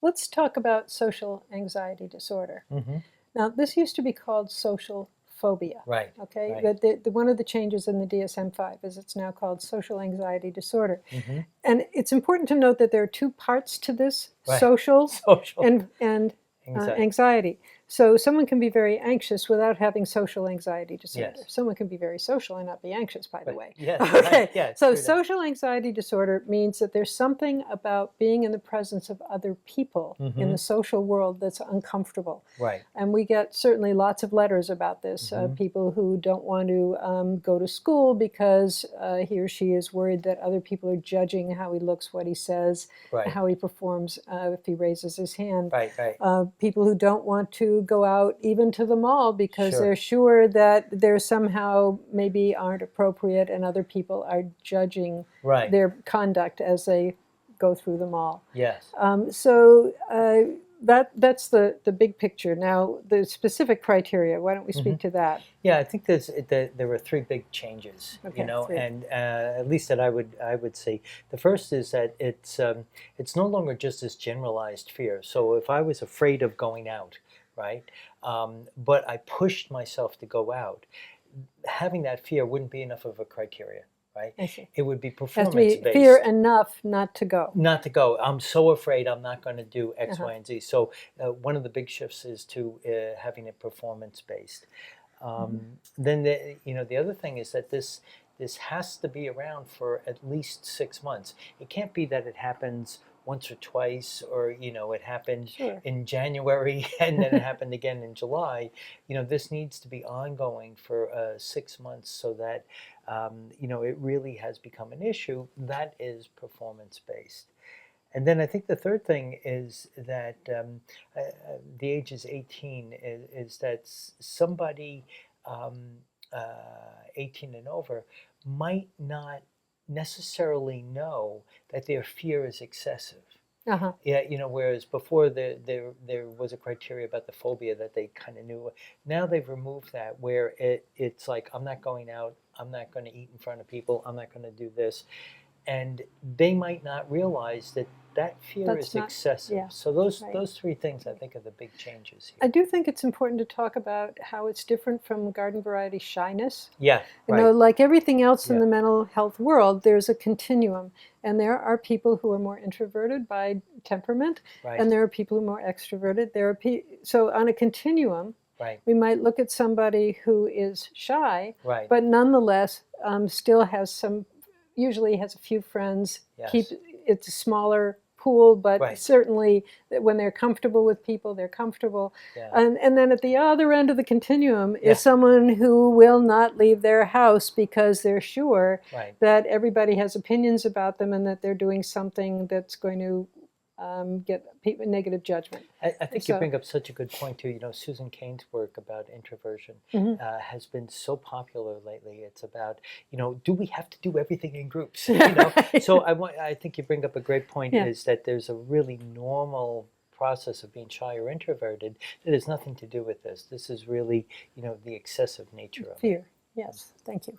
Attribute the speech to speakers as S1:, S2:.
S1: Let's talk about social anxiety disorder.
S2: Mm-hmm.
S1: Now, this used to be called social phobia.
S2: Right.
S1: Okay,
S2: Right.
S1: one of the changes in the DSM-5 is it's now called social anxiety disorder.
S2: Mm-hmm.
S1: And it's important to note that there are two parts to this,
S2: Right.
S1: social
S2: Social
S1: and
S2: anxiety.
S1: anxiety. So someone can be very anxious without having social anxiety disorder.
S2: Yes.
S1: Someone can be very social and not be anxious, by the
S2: Right.
S1: way.
S2: Yes.
S1: Okay,
S2: Right. Yeah.
S1: so
S2: True that.
S1: social anxiety disorder means that there's something about being in the presence of other people in
S2: Mm-hmm.
S1: the social world that's uncomfortable.
S2: Right.
S1: And we get certainly lots of letters about this,
S2: Mm-hmm.
S1: people who don't want to go to school because he or she is worried that other people are judging how he looks, what he says,
S2: Right.
S1: how he performs if he raises his hand.
S2: Right. Right.
S1: People who don't want to go out even to the mall because
S2: Sure.
S1: they're sure that they're somehow maybe aren't appropriate and other people are judging
S2: Right.
S1: their conduct as they go through the mall.
S2: Yes.
S1: That's the big picture. Now, the specific criteria, why don't we
S2: Mm-hmm.
S1: speak to that?
S2: Yeah, I think there were three big changes,
S1: Okay, three.
S2: and at least that I would say. The first is that it's no longer just this generalized fear. So if I was afraid of going out, right, but I pushed myself to go out, having that fear wouldn't be enough of a criteria, right?
S1: I see.
S2: It would be
S1: Has to
S2: performance
S1: be
S2: based.
S1: fear enough not to go.
S2: Not to go. I'm so afraid I'm not going to do X,
S1: Uh-huh.
S2: Y, and Z. So one of the big shifts is to having it performance based. Then the other thing is that this has to be around for at least 6 months. It can't be that it happens once or twice, or it happened
S1: Sure.
S2: in January and then it happened again in July. This needs to be ongoing for 6 months so that it really has become an issue that is performance based. And then I think the third thing is that the age is 18, is that somebody um, 18 and over might not necessarily know that their fear is excessive.
S1: Uh-huh.
S2: Yeah, whereas before there was a criteria about the phobia that they kind of knew. Now they've removed that, where it's like, I'm not going out, I'm not going to eat in front of people, I'm not going to do this. And they might not realize that fear
S1: That's
S2: is
S1: not,
S2: excessive.
S1: yeah,
S2: So those
S1: right.
S2: those three things I think are the big changes
S1: I
S2: here.
S1: do think it's important to talk about how it's different from garden variety shyness.
S2: Yeah,
S1: You
S2: right.
S1: know, like everything else in
S2: Yeah.
S1: the mental health world, there's a continuum. And there are people who are more introverted by temperament,
S2: Right.
S1: and there are people who are more extroverted. So on a continuum,
S2: Right.
S1: we might look at somebody who is shy,
S2: Right.
S1: but nonetheless still usually has a few friends.
S2: Yes.
S1: It's a smaller pool, but
S2: Right.
S1: certainly when they're comfortable with people, they're comfortable.
S2: Yeah.
S1: And then at the other end of the continuum
S2: Yeah.
S1: is someone who will not leave their house because they're sure
S2: Right.
S1: that everybody has opinions about them and that they're doing something that's going to get negative judgment.
S2: I think you bring up such a good point too. Susan Cain's work about introversion has been so popular lately. It's about, do we have to do everything in groups? So I think you bring up a great point.
S1: Yeah.
S2: Is that there's a really normal process of being shy or introverted that has nothing to do with this. This is really, the excessive nature of it.
S1: Fear. Yes. Thank you.